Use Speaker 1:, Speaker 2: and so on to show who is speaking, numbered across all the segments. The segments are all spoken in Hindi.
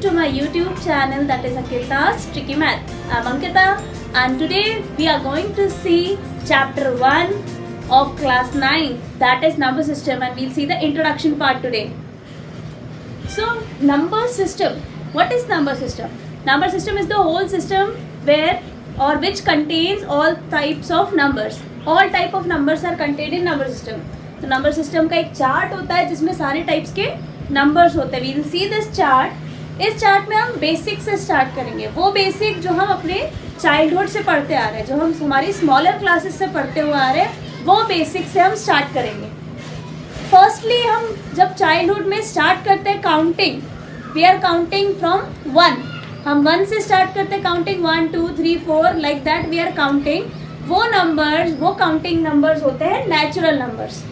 Speaker 1: to my YouTube channel, that is Ankita's Tricky Math. I'm Ankita and today we are going to see chapter 1 of class 9, that is number system, and we'll see the introduction part today. So number system, what is number system? Number system is the whole system where or which contains all types of numbers. All type of numbers are contained in number system. तो नंबर सिस्टम का एक चार्ट होता है जिसमें सारे टाइप्स के नंबर्स होते हैं. We will see this chart. इस चार्ट में हम बेसिक से स्टार्ट करेंगे. वो बेसिक जो हम अपने चाइल्डहुड से पढ़ते आ रहे हैं, जो हम हमारी स्मॉलर क्लासेस से पढ़ते हुए आ रहे हैं, वो बेसिक से हम स्टार्ट करेंगे. फर्स्टली हम जब चाइल्डहुड में स्टार्ट करते हैं counting, we are counting from 1. हम 1 से स्टार्ट करते हैं counting, 1 2 3 4 like that we are counting. वो नंबर्स, वो काउंटिंग नंबर्स होते हैं natural numbers.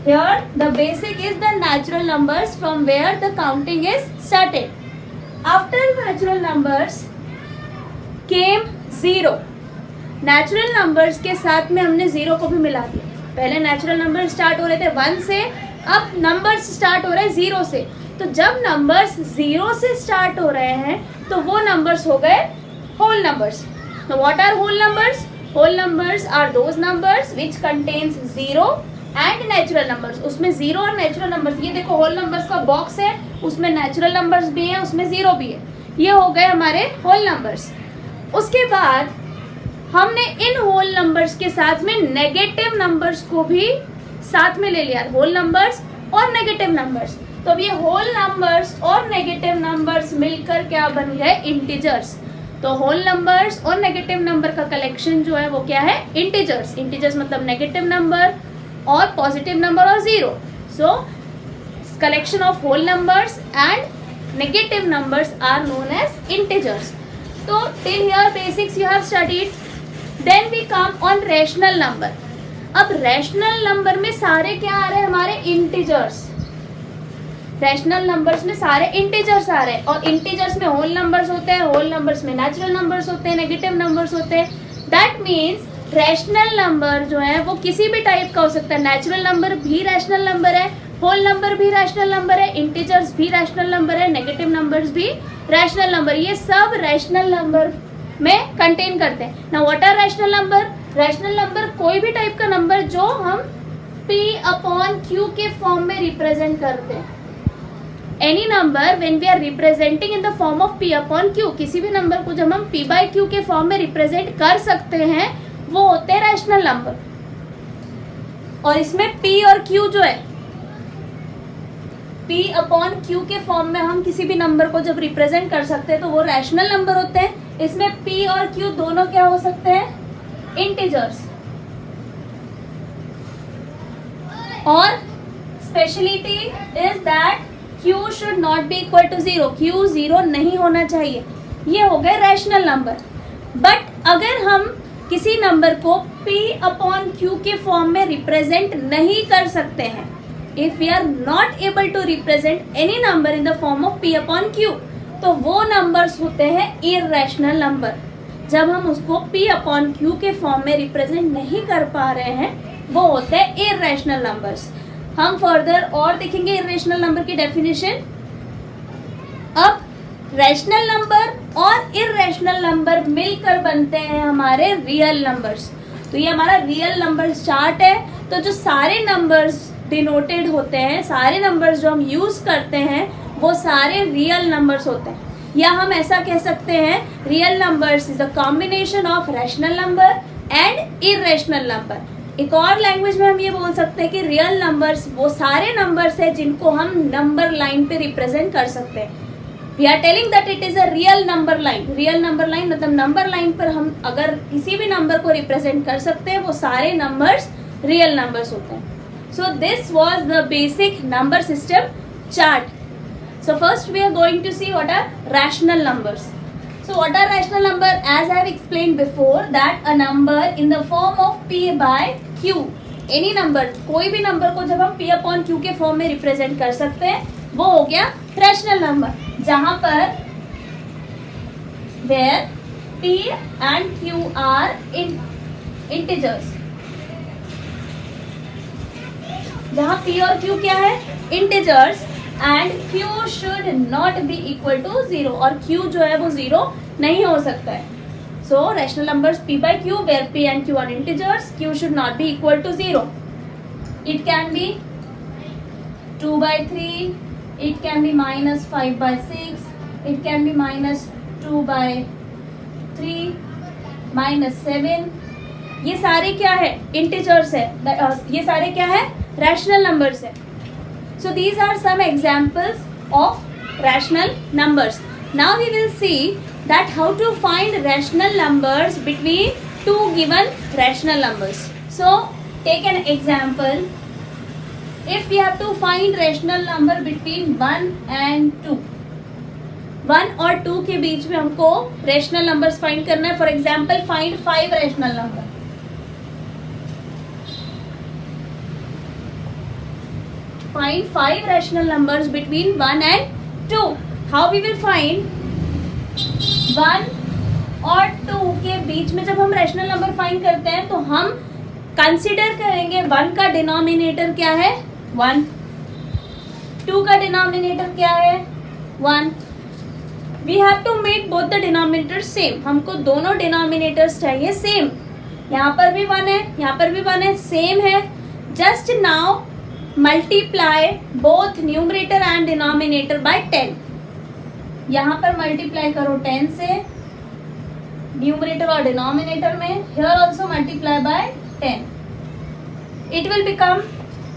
Speaker 1: Here the basic is the natural numbers from where the counting is started. After natural numbers came zero. Natural numbers के साथ में हमने जीरो को भी मिला दिया. पहले नेचुरल नंबर स्टार्ट हो रहे थे 1 से, अब नंबर्स स्टार्ट हो रहे हैं 0 से. तो जब नंबर्स 0 से स्टार्ट हो रहे हैं तो वो नंबर्स हो गए होल नंबर्स. तो what are whole numbers? Whole numbers are those numbers which contains zero and natural numbers. उसमें जीरो और नेचुरल नंबर्स, ये देखो होल नंबर्स का बॉक्स है, उसमें नेचुरल नंबर्स भी हैं, उसमें जीरो भी है. ये हो गए हमारे होल नंबर्स. उसके बाद हमने इन होल नंबर्स के साथ में नेगेटिव नंबर्स को भी साथ में ले लिया. होल नंबर्स और नेगेटिव नंबर्स. तो अब ये होल नंबर्स और नेगेटिव नंबर्स मिलकर क्या बन गए? इंटीजर्स. तो होल नंबर्स और नेगेटिव नंबर का कलेक्शन जो है वो क्या है? इंटीजर्स. इंटीजर्स मतलब नेगेटिव नंबर और पॉजिटिव नंबर और zero. So collection of whole numbers and negative numbers are known as integers. तो till here basics you have studied. Then we come on rational number. अब रैशनल नंबर में सारे क्या आ रहे हैं? हमारे इंटीजर्स. रैशनल नंबर्स में सारे इंटीजर्स आ रहे हैं. और इंटीजर्स में होल नंबर्स होते हैं, होल नंबर्स में नेचुरल नंबर्स होते हैं, नेगेटिव नंबर्स होते हैं. दैट मीन्स रैशनल नंबर जो है वो किसी भी टाइप का हो सकता है. नेचुरल नंबर भी रैशनल नंबर है, होल नंबर भी रैशनल नंबर है, इंटीजर्स भी रैशनल नंबर है, नेगेटिव नंबर्स भी रैशनल नंबर. ये सब रैशनल नंबर में कंटेन करते हैं. Now what are rational number? Rational number कोई भी टाइप का नंबर जो हम P अपॉन Q के फॉर्म में रिप्रेजेंट करते हैं. Any number when we are representing in the form of P upon Q, किसी भी नंबर को जब हम P बाई Q के फॉर्म में रिप्रेजेंट कर सकते हैं वो होते हैं रैशनल नंबर. और इसमें P और Q जो है, P अपॉन Q के फॉर्म में हम किसी भी नंबर को जब रिप्रेजेंट कर सकते हैं तो वो रैशनल नंबर होते हैं. इसमें P और Q दोनों क्या हो सकते हैं? इंटीजर्स. और speciality is that Q should not be equal to zero. Q zero नहीं होना चाहिए. ये हो गए रैशनल नंबर. बट अगर हम किसी नंबर को P अपॉन Q के फॉर्म में रिप्रेजेंट नहीं कर सकते हैं, if we are not able to represent any number in the form of P upon Q, तो वो नंबर्स होते हैं इररेशनल नंबर. जब हम उसको P अपॉन Q के फॉर्म में रिप्रेजेंट नहीं कर पा रहे हैं वो होते हैं इररेशनल नंबर्स. हम फर्दर और देखेंगे इररेशनल नंबर की डेफिनेशन. अब रैशनल नंबर और इररेशनल नंबर मिलकर बनते हैं हमारे रियल नंबर्स. तो ये हमारा रियल नंबर चार्ट है. तो जो सारे नंबर्स डिनोटेड होते हैं, सारे नंबर्स जो हम यूज़ करते हैं वो सारे रियल नंबर्स होते हैं. या हम ऐसा कह सकते हैं real numbers is a combination of rational number and irrational number. एक और लैंग्वेज में हम ये बोल सकते हैं कि रियल नंबर्स वो सारे नंबर्स हैं जिनको हम नंबर लाइन पे रिप्रेजेंट कर सकते हैं. We are telling that it is a real number line. Real number line मतलब नंबर लाइन पर हम अगर किसी भी नंबर को रिप्रेजेंट कर सकते हैं वो सारे नंबर्स रियल नंबर्स होते हैं. So this was the basic number system chart. So first we are going to see what are rational numbers. So what are rational number? As I have explained before that a number in the form of P by Q. Any number, कोई भी नंबर को जब हम P अपॉन Q के फॉर्म में रिप्रेजेंट कर सकते हैं वो हो गया रैशनल नंबर. जहाँ पर where P and Q are integers. जहाँ P और Q क्या है? Integers. And Q should not be equal to 0, और Q जो है वो 0 नहीं हो सकता है. So rational numbers P by Q where P and Q are integers, Q should not be equal to 0. It can be 2 by 3, it can be minus 5 by 6, it can be minus 2 by 3, minus 7. ये सारे क्या है? इंटीजर्स है. ये सारे क्या है? रैशनल नंबर्स है. So these are some examples of rational numbers. Now we will see that how to find rational numbers between two given rational numbers. So take an example. If we have to find rational number between 1 and 2, 1 और 2 के बीच में हमको rational numbers find करना है. For example, find 5 rational number. Find 5 rational numbers between 1 and 2. How we will find 1 और 2 के बीच में जब हम रैशनल नंबर फाइंड करते हैं तो हम कंसीडर करेंगे 1 का डिनोमिनेटर क्या है? 1. 2 का डिनोमिनेटर क्या है? 1. We have to make both the denominator same. हमको दोनों डिनोमिनेटर्स चाहिए सेम. यहाँ पर भी 1 है, यहाँ पर भी 1 है, सेम है. Just now multiply both numerator and denominator by 10. यहाँ पर मल्टीप्लाई करो 10 से न्यूमरेटर और डिनोमिनेटर में. Here also multiply by 10. It will become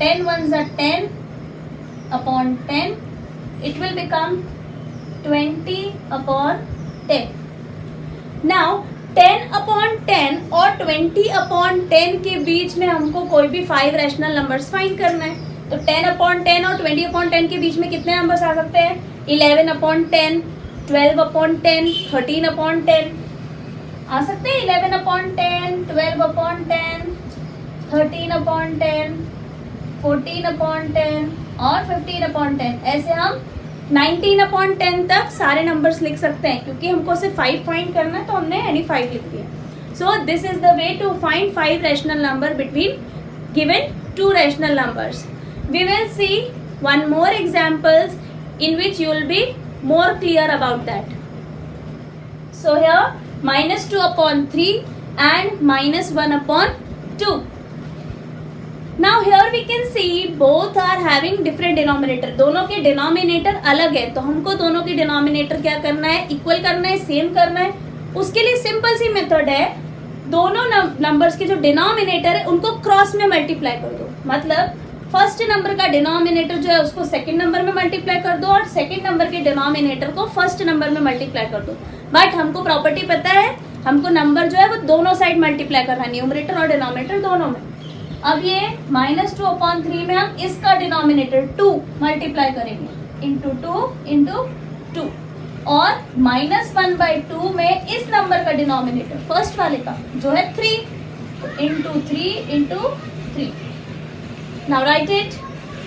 Speaker 1: 10 ones are 10 upon 10. It will become 20 upon 10. Now 10 upon 10 और 20 upon 10 के बीच में हमको कोई भी 5 रैशनल नंबर्स फाइंड करना है. तो 10 upon 10 और 20 upon 10 के बीच में कितने नंबर्स आ सकते हैं? 11 upon 10, 12 upon 10, 13 upon 10 आ सकते हैं. 11 upon 10, 12 upon 10, 13 upon 10, 14 upon 10 और 15 upon 10. ऐसे हम 19 upon 10 तक सारे नंबर्स लिख सकते हैं. क्योंकि हमको सिर्फ 5 फाइंड करना है तो हमने एनी 5 लिख दिया. So this is the way to find 5 rational number between given 2 rational numbers. We will see one more examples in which you will be more clear about that. So here minus 2 upon 3 and minus 1 upon 2. Now here we can see both are having different denominator. दोनों के denominator अलग है. तो हमको दोनों के denominator क्या करना है? Equal करना है, same करना है. उसके लिए सिंपल सी मेथड है. दोनों नंबर्स के जो denominator है उनको क्रॉस में मल्टीप्लाई कर दो. मतलब फर्स्ट नंबर का डिनोमिनेटर जो है उसको सेकंड नंबर में मल्टीप्लाई कर दो और सेकंड नंबर के डिनोमिनेटर को फर्स्ट नंबर में मल्टीप्लाई कर दो. बट हमको प्रॉपर्टी पता है, हमको नंबर जो है वो दोनों साइड मल्टीप्लाई करना है, न्यूमरेटर और डिनोमिनेटर दोनों में. अब ये -2 upon 3 में हम इसका डिनोमिनेटर 2 मल्टीप्लाई करेंगे इंटू 2 इंटू 2 और -1/2 में इस नंबर का डिनोमिनेटर फर्स्ट वाले का जो है 3 into 3 into 3. Now write it.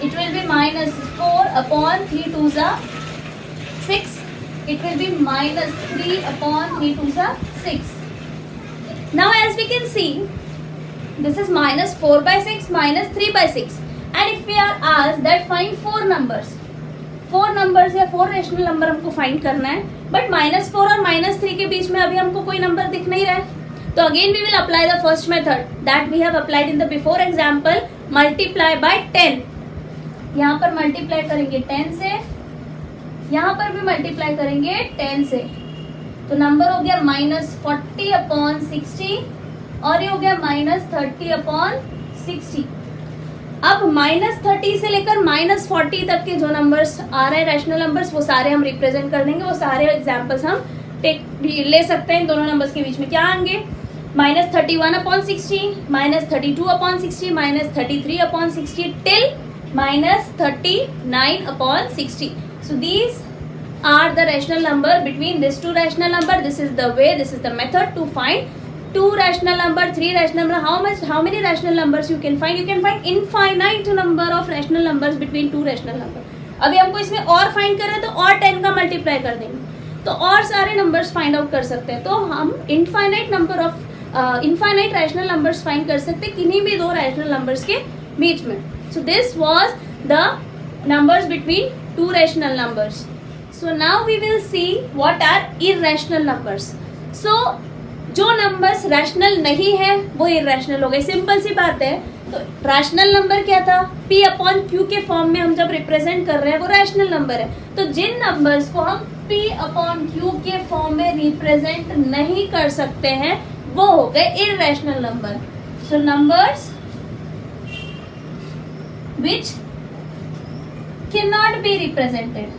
Speaker 1: It will be -4 upon 3 2s are 6. It will be -3 upon 3 2s are 6. Now as we can see, this is -4 by 6 -3 by 6. And if we are asked that find 4 numbers, 4 numbers या 4 रेशनल नंबर हमको फाइंड करना है. बट -4 और -3 के बीच में अभी हमको कोई नंबर दिख नहीं रहा है. तो again we will apply the first method that we have applied in the before example. Multiply by 10. यहाँ पर मल्टीप्लाई करेंगे 10 से, यहाँ पर भी मल्टीप्लाई करेंगे 10 से. तो नंबर हो गया -40 upon 60 और ये हो गया -30 upon 60. अब -30 से लेकर -40 तक के जो नंबर्स आ रहे हैं रैशनल नंबर्स वो सारे हम रिप्रेजेंट कर देंगे. वो सारे एग्जाम्पल्स हम ले सकते हैं. दोनों नंबर्स के बीच में क्या आएंगे? -31 upon 60, -32 upon 60, -33 upon 60 till -39 upon 60. So these are the rational number between these two rational number. This is the way, this is the method to find 2 rational number, 3 rational number. How many rational numbers you can find? You can find infinite number of rational numbers between 2 rational number. अभी हमको इसमें और फाइंड करें तो और 10 का मल्टीप्लाई कर देंगे तो और सारे नंबर्स फाइंड आउट कर सकते हैं. तो हम इनफाइनाइट रैशनल नंबर्स फाइंड कर सकते हैं किन्हीं भी 2 रैशनल नंबर्स के बीच में. सो this was the numbers between two rational numbers. So now we will see what are irrational numbers. So जो नंबर्स रैशनल नहीं है वो इरेशनल हो गए. सिंपल सी बात है. तो रैशनल नंबर क्या था? P अपॉन Q के फॉर्म में हम जब रिप्रेजेंट कर रहे हैं वो रैशनल नंबर है. तो जिन नंबर्स को हम P अपॉन Q के फॉर्म में रिप्रेजेंट नहीं कर सकते हैं वो हो गए irrational number. So numbers which cannot be represented,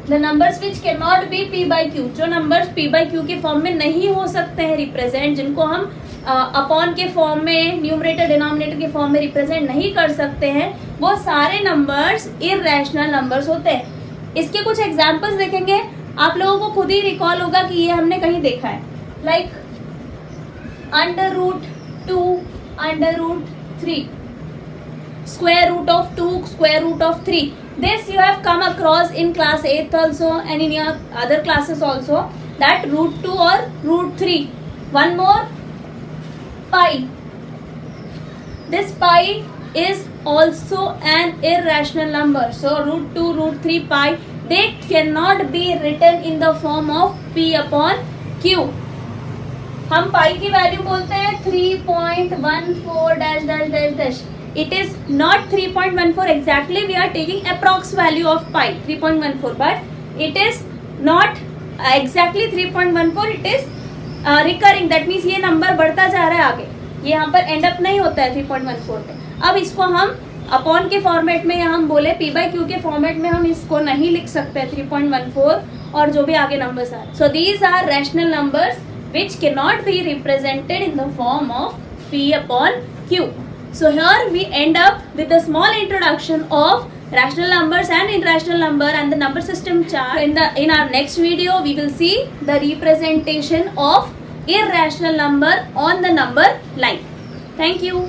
Speaker 1: the numbers which cannot be P by Q, जो नंबर्स P by Q के फॉर्म में नहीं हो सकते हैं रिप्रेजेंट, जिनको हम अपॉन के फॉर्म में, न्यूमरेटर डिनोमिनेटर के फॉर्म में रिप्रेजेंट नहीं कर सकते हैं, वो सारे नंबर्स इरेशनल नंबर्स होते हैं. इसके कुछ एग्जांपल्स देखेंगे. आप लोगों को खुद ही रिकॉल होगा कि ये हमने कहीं देखा है. Like under root 2, under root 3, square root of 2, square root of 3. This you have come across in class 8th also and in your other classes also, that root 2 or root 3. One more, pi. This pi is also an irrational number. So root 2, root 3, pi, they cannot be written in the form of P upon Q. हम pi की वैल्यू बोलते हैं 3.14 dash dash dash dash. It is not 3.14 exactly. We are taking approx value of pi 3.14, but it is not exactly 3.14. It is recurring. That means ये नंबर बढ़ता जा रहा है आगे. ये यहाँ पर एंड अप नहीं होता है 3.14 पे. अब इसको हम अपॉन के फॉर्मेट में या हम बोले P by Q के फॉर्मेट में हम इसको नहीं लिख सकते 3.14 और जो भी आगे नंबर्स आ. So these are rational numbers which cannot be represented in the form of P upon Q. So here we end up with a small introduction of rational numbers and irrational number and the number system chart. In our next video we will see the representation of irrational number on the number line. Thank you.